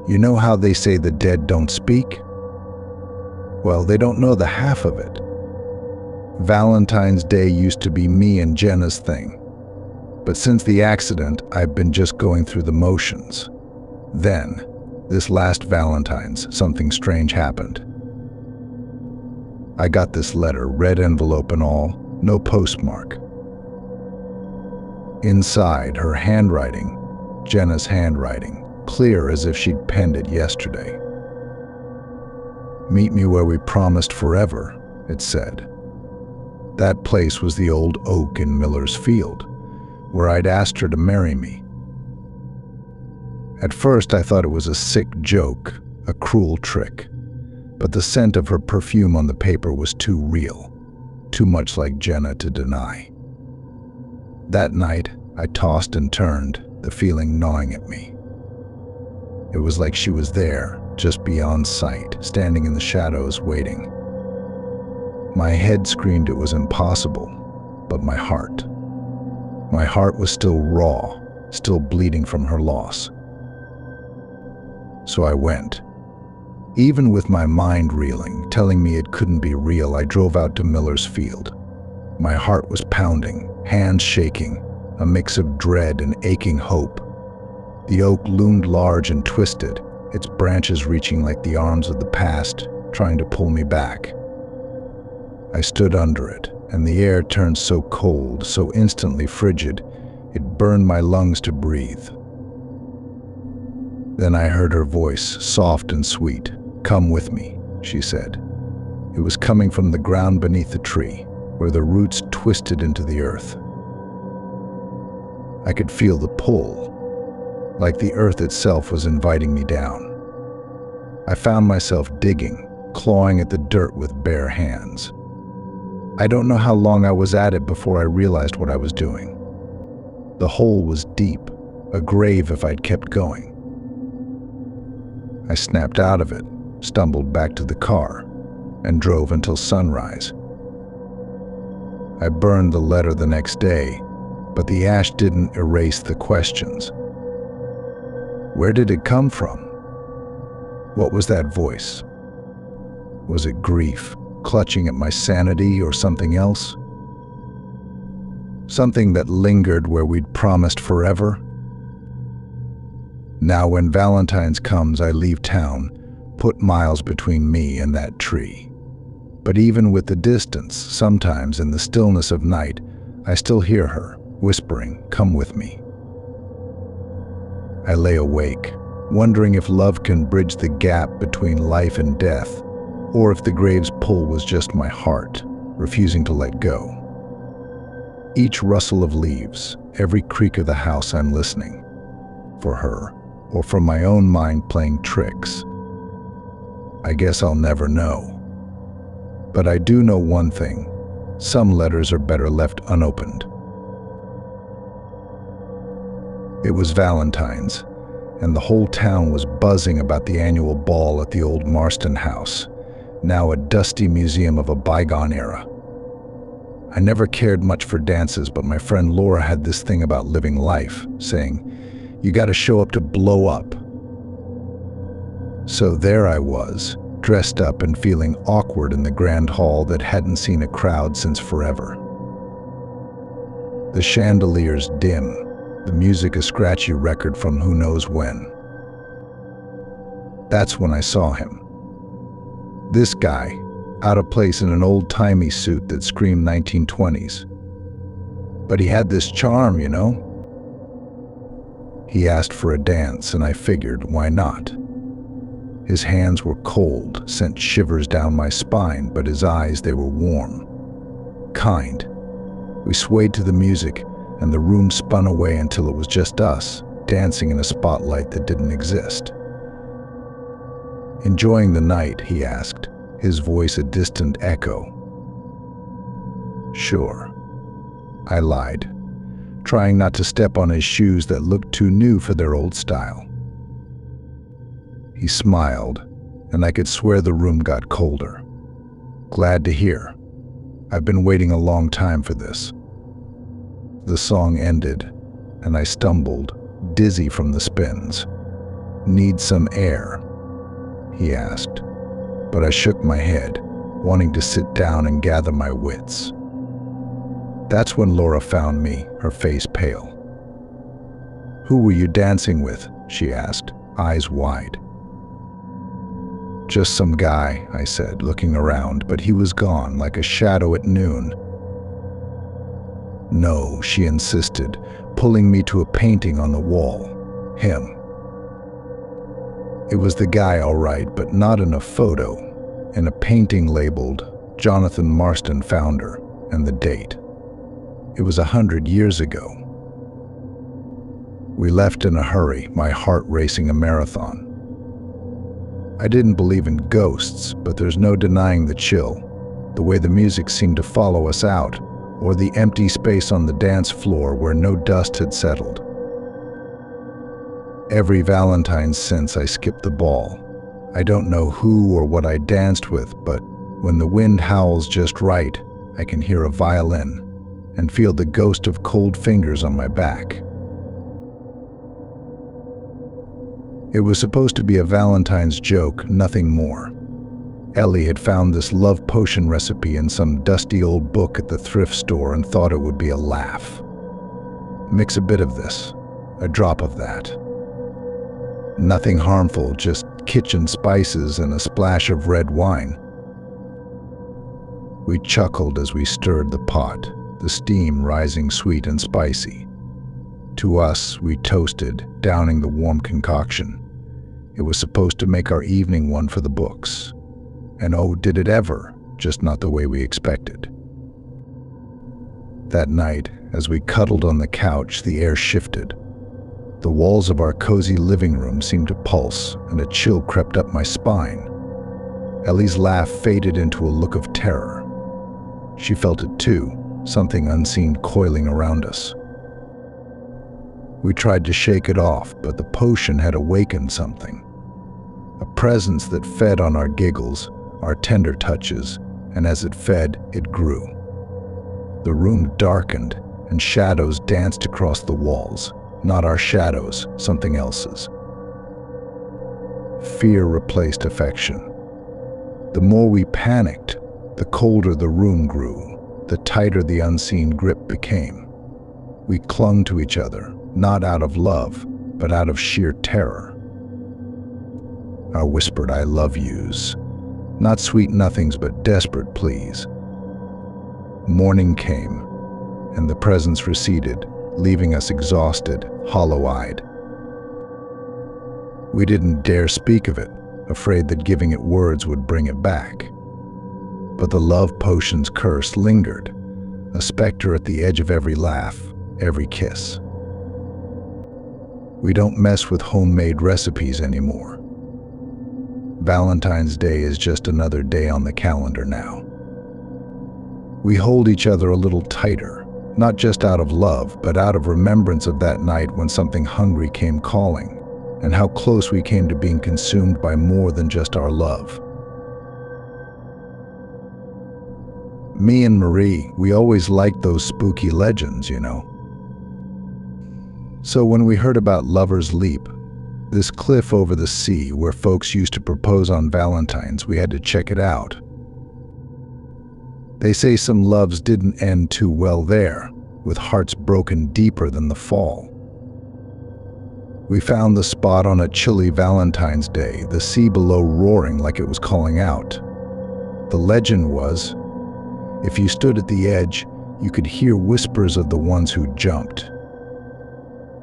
You know how they say the dead don't speak? Well, they don't know the half of it. Valentine's Day used to be me and Jenna's thing. But since the accident, I've been just going through the motions. Then, this last Valentine's, something strange happened. I got this letter, red envelope and all, no postmark. Inside, her handwriting, Jenna's handwriting, clear as if she'd penned it yesterday. "Meet me where we promised forever," it said. That place was the old oak in Miller's Field, where I'd asked her to marry me. At first I thought it was a sick joke, a cruel trick, but the scent of her perfume on the paper was too real, too much like Jenna to deny. That night, I tossed and turned, the feeling gnawing at me. It was like she was there, just beyond sight, standing in the shadows, waiting. My head screamed it was impossible, but my heart was still raw, still bleeding from her loss. So I went. Even with my mind reeling, telling me it couldn't be real, I drove out to Miller's Field. My heart was pounding, hands shaking, a mix of dread and aching hope. The oak loomed large and twisted, its branches reaching like the arms of the past, trying to pull me back. I stood under it, and the air turned so cold, so instantly frigid, it burned my lungs to breathe. Then I heard her voice, soft and sweet. "Come with me," she said. It was coming from the ground beneath the tree, where the roots twisted into the earth. I could feel the pull, like the earth itself was inviting me down. I found myself digging, clawing at the dirt with bare hands. I don't know how long I was at it before I realized what I was doing. The hole was deep, a grave if I'd kept going. I snapped out of it, stumbled back to the car, and drove until sunrise. I burned the letter the next day, but the ash didn't erase the questions. Where did it come from? What was that voice? Was it grief, clutching at my sanity, or something else? Something that lingered where we'd promised forever? Now when Valentine's comes, I leave town, put miles between me and that tree. But even with the distance, sometimes in the stillness of night, I still hear her, whispering, "Come with me." I lay awake, wondering if love can bridge the gap between life and death, or if the grave's pull was just my heart, refusing to let go. Each rustle of leaves, every creak of the house, I'm listening. For her, or for my own mind playing tricks. I guess I'll never know. But I do know one thing. Some letters are better left unopened. It was Valentine's, and the whole town was buzzing about the annual ball at the old Marston house, now a dusty museum of a bygone era. I never cared much for dances, but my friend Laura had this thing about living life, saying, "You gotta show up to blow up." So there I was, dressed up and feeling awkward in the grand hall that hadn't seen a crowd since forever. The chandeliers dim, the music a scratchy record from who knows when. That's when I saw him. This guy, out of place in an old-timey suit that screamed 1920s. But he had this charm, you know? He asked for a dance, and I figured, why not? His hands were cold, sent shivers down my spine, but his eyes, they were warm. Kind. We swayed to the music, and the room spun away until it was just us, dancing in a spotlight that didn't exist. "Enjoying the night?" he asked, his voice a distant echo. "Sure," I lied, trying not to step on his shoes that looked too new for their old style. He smiled, and I could swear the room got colder. "Glad to hear. I've been waiting a long time for this." The song ended, and I stumbled, dizzy from the spins. "Need some air?" he asked, but I shook my head, wanting to sit down and gather my wits. That's when Laura found me, her face pale. "Who were you dancing with?" she asked, eyes wide. "Just some guy," I said, looking around, but he was gone like a shadow at noon. "No," she insisted, pulling me to a painting on the wall. "Him." It was the guy, all right, but not in a photo. In a painting labeled Jonathan Marston Founder, and the date. It was 100 years ago. We left in a hurry, my heart racing a marathon. I didn't believe in ghosts, but there's no denying the chill, the way the music seemed to follow us out, or the empty space on the dance floor where no dust had settled. Every Valentine's since I skipped the ball. I don't know who or what I danced with, but when the wind howls just right, I can hear a violin and feel the ghost of cold fingers on my back. It was supposed to be a Valentine's joke, nothing more. Ellie had found this love potion recipe in some dusty old book at the thrift store and thought it would be a laugh. Mix a bit of this, a drop of that. Nothing harmful, just kitchen spices and a splash of red wine. We chuckled as we stirred the pot, the steam rising sweet and spicy. To us, we toasted, downing the warm concoction. It was supposed to make our evening one for the books. And oh, did it ever, just not the way we expected. That night, as we cuddled on the couch, the air shifted. The walls of our cozy living room seemed to pulse, and a chill crept up my spine. Ellie's laugh faded into a look of terror. She felt it too, something unseen coiling around us. We tried to shake it off, but the potion had awakened something. A presence that fed on our giggles, our tender touches, and as it fed, it grew. The room darkened, and shadows danced across the walls. Not our shadows, something else's. Fear replaced affection. The more we panicked, the colder the room grew, the tighter the unseen grip became. We clung to each other, not out of love, but out of sheer terror. Our whispered I love yous, not sweet nothings but desperate pleas. Morning came, and the presence receded, leaving us exhausted, hollow-eyed. We didn't dare speak of it, afraid that giving it words would bring it back. But the love potion's curse lingered, a specter at the edge of every laugh, every kiss. We don't mess with homemade recipes anymore. Valentine's Day is just another day on the calendar now. We hold each other a little tighter, not just out of love, but out of remembrance of that night when something hungry came calling, and how close we came to being consumed by more than just our love. Me and Marie, we always liked those spooky legends, you know. So when we heard about Lover's Leap, this cliff over the sea where folks used to propose on Valentines, we had to check it out. They say some loves didn't end too well there, with hearts broken deeper than the fall. We found the spot on a chilly Valentine's Day, the sea below roaring like it was calling out. The legend was, if you stood at the edge, you could hear whispers of the ones who jumped.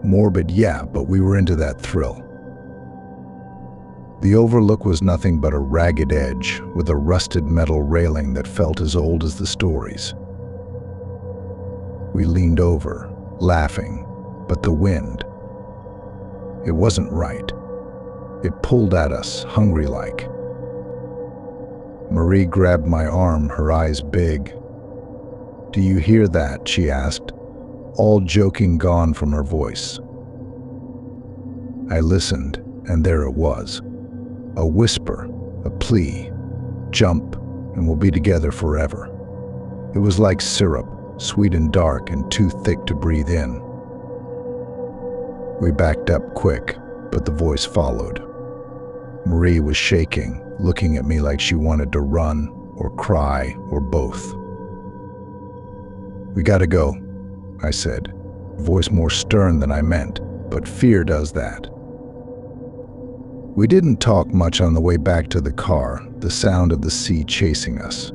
Morbid, yeah, but we were into that thrill. The overlook was nothing but a ragged edge with a rusted metal railing that felt as old as the stories. We leaned over, laughing, but the wind, it wasn't right. It pulled at us, hungry-like. Marie grabbed my arm, her eyes big. "Do you hear that?" she asked, all joking gone from her voice. I listened, and there it was. A whisper, a plea, jump, and we'll be together forever. It was like syrup, sweet and dark and too thick to breathe in. We backed up quick, but the voice followed. Marie was shaking, looking at me like she wanted to run or cry or both. "We gotta go," I said, voice more stern than I meant, but fear does that. We didn't talk much on the way back to the car, the sound of the sea chasing us.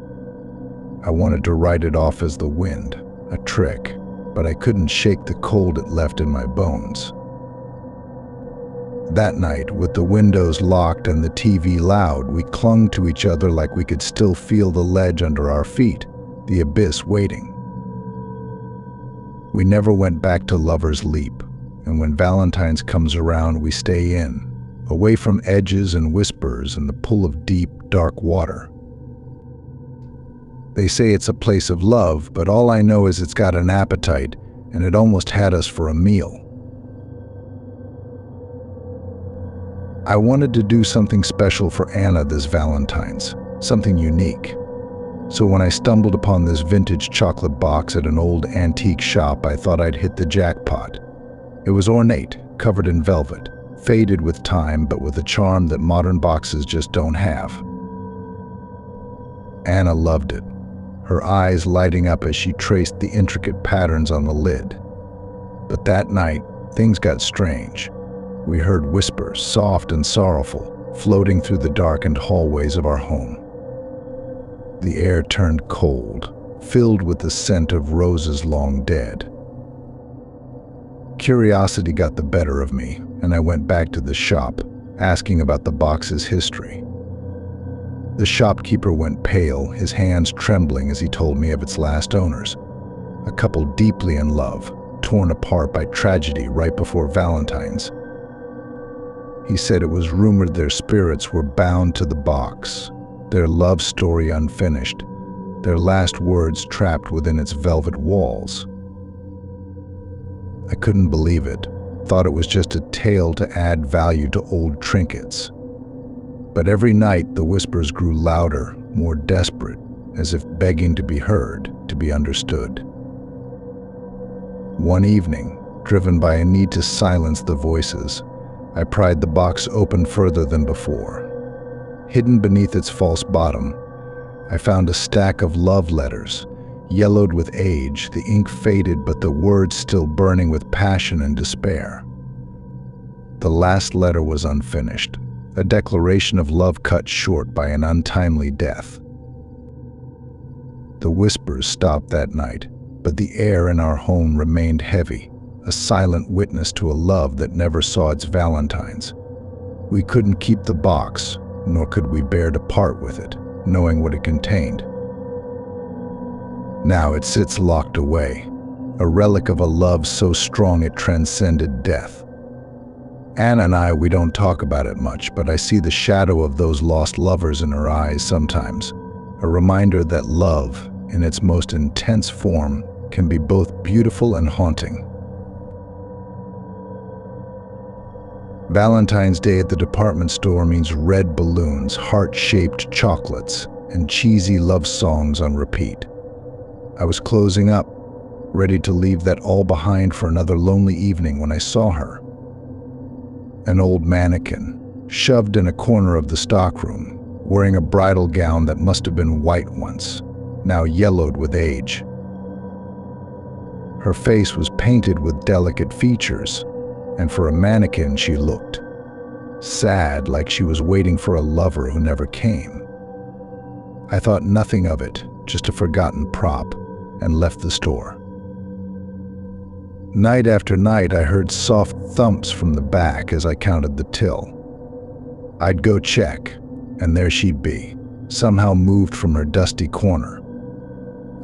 I wanted to write it off as the wind, a trick, but I couldn't shake the cold it left in my bones. That night, with the windows locked and the TV loud, we clung to each other like we could still feel the ledge under our feet, the abyss waiting. We never went back to Lover's Leap, and when Valentine's comes around, we stay in, away from edges and whispers and the pull of deep, dark water. They say it's a place of love, but all I know is it's got an appetite, and it almost had us for a meal. I wanted to do something special for Anna this Valentine's, something unique. So when I stumbled upon this vintage chocolate box at an old antique shop, I thought I'd hit the jackpot. It was ornate, covered in velvet, faded with time, but with a charm that modern boxes just don't have. Anna loved it, her eyes lighting up as she traced the intricate patterns on the lid. But that night, things got strange. We heard whispers, soft and sorrowful, floating through the darkened hallways of our home. The air turned cold, filled with the scent of roses long dead. Curiosity got the better of me, and I went back to the shop, asking about the box's history. The shopkeeper went pale, his hands trembling as he told me of its last owners, a couple deeply in love, torn apart by tragedy right before Valentine's. He said it was rumored their spirits were bound to the box, their love story unfinished, their last words trapped within its velvet walls. I couldn't believe it, thought it was just a tale to add value to old trinkets. But every night the whispers grew louder, more desperate, as if begging to be heard, to be understood. One evening, driven by a need to silence the voices, I pried the box open further than before. Hidden beneath its false bottom, I found a stack of love letters, yellowed with age, the ink faded but the words still burning with passion and despair. The last letter was unfinished, a declaration of love cut short by an untimely death. The whispers stopped that night, but the air in our home remained heavy, a silent witness to a love that never saw its Valentines. We couldn't keep the box, nor could we bear to part with it, knowing what it contained. Now it sits locked away, a relic of a love so strong it transcended death. Anna and I, we don't talk about it much, but I see the shadow of those lost lovers in her eyes sometimes, a reminder that love, in its most intense form, can be both beautiful and haunting. Valentine's Day at the department store means red balloons, heart-shaped chocolates, and cheesy love songs on repeat. I was closing up, ready to leave that all behind for another lonely evening when I saw her. An old mannequin, shoved in a corner of the stockroom, wearing a bridal gown that must have been white once, now yellowed with age. Her face was painted with delicate features, and for a mannequin she looked sad, like she was waiting for a lover who never came. I thought nothing of it, just a forgotten prop, and left the store. Night after night I heard soft thumps from the back as I counted the till. I'd go check, and there she'd be, somehow moved from her dusty corner.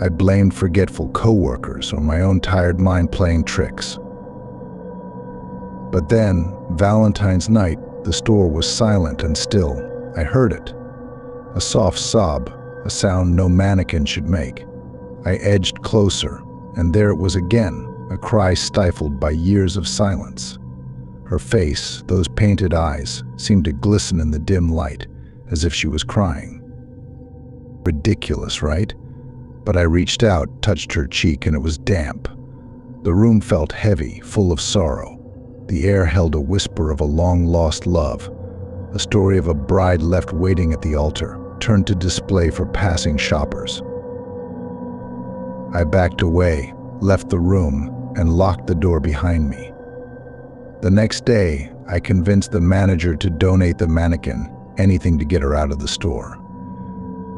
I blamed forgetful coworkers or my own tired mind playing tricks. But then, Valentine's night, the store was silent and still. I heard it. A soft sob, a sound no mannequin should make. I edged closer, and there it was again, a cry stifled by years of silence. Her face, those painted eyes, seemed to glisten in the dim light, as if she was crying. Ridiculous, right? But I reached out, touched her cheek, and it was damp. The room felt heavy, full of sorrow. The air held a whisper of a long-lost love, a story of a bride left waiting at the altar, turned to display for passing shoppers. I backed away, left the room, and locked the door behind me. The next day, I convinced the manager to donate the mannequin, anything to get her out of the store.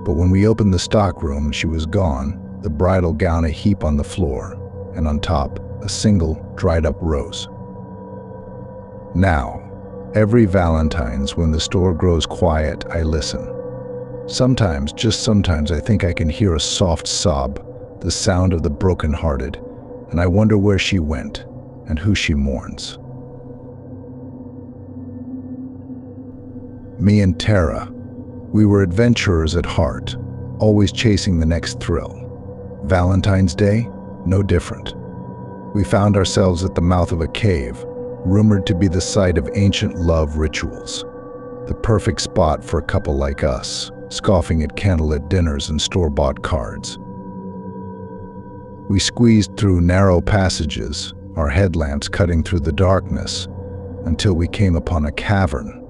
But when we opened the stockroom, she was gone, the bridal gown a heap on the floor, and on top, a single, dried-up rose. Now, every Valentine's, when the store grows quiet, I listen. Sometimes, just sometimes, I think I can hear a soft sob, the sound of the brokenhearted, and I wonder where she went and who she mourns. Me and Tara, we were adventurers at heart, always chasing the next thrill. Valentine's Day, no different. We found ourselves at the mouth of a cave, rumored to be the site of ancient love rituals. The perfect spot for a couple like us, scoffing at candlelit dinners and store-bought cards. We squeezed through narrow passages, our headlamps cutting through the darkness, until we came upon a cavern.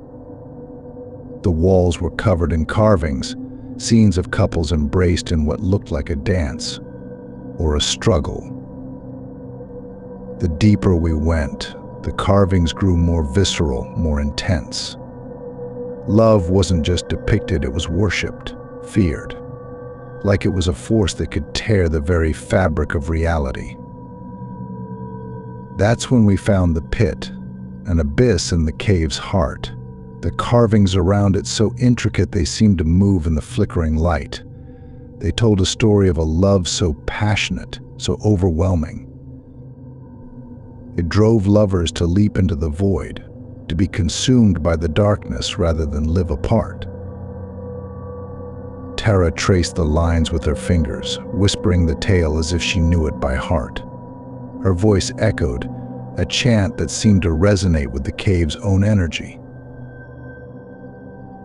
The walls were covered in carvings, scenes of couples embraced in what looked like a dance, or a struggle. The deeper we went, the carvings grew more visceral, more intense. Love wasn't just depicted, it was worshipped, feared, like it was a force that could tear the very fabric of reality. That's when we found the pit, an abyss in the cave's heart. The carvings around it so intricate they seemed to move in the flickering light. They told a story of a love so passionate, so overwhelming. It drove lovers to leap into the void, to be consumed by the darkness rather than live apart. Tara traced the lines with her fingers, whispering the tale as if she knew it by heart. Her voice echoed, a chant that seemed to resonate with the cave's own energy.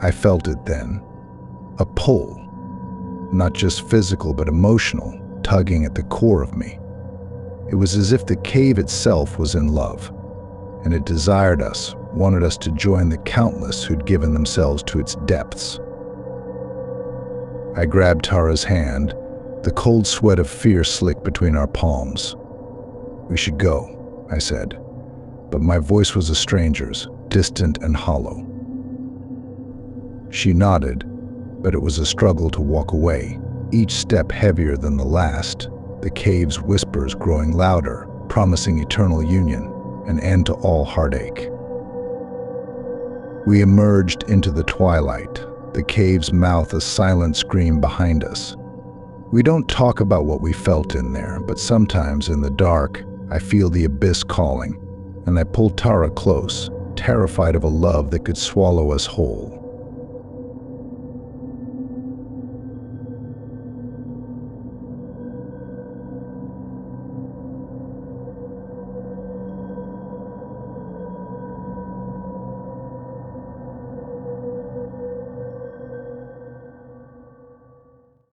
I felt it then, a pull, not just physical but emotional, tugging at the core of me. It was as if the cave itself was in love, and it desired us, wanted us to join the countless who'd given themselves to its depths. I grabbed Tara's hand, the cold sweat of fear slicked between our palms. "We should go," I said, but my voice was a stranger's, distant and hollow. She nodded, but it was a struggle to walk away, each step heavier than the last, the cave's whispers growing louder, promising eternal union, an end to all heartache. We emerged into the twilight, the cave's mouth a silent scream behind us. We don't talk about what we felt in there, but sometimes in the dark, I feel the abyss calling, and I pull Tara close, terrified of a love that could swallow us whole.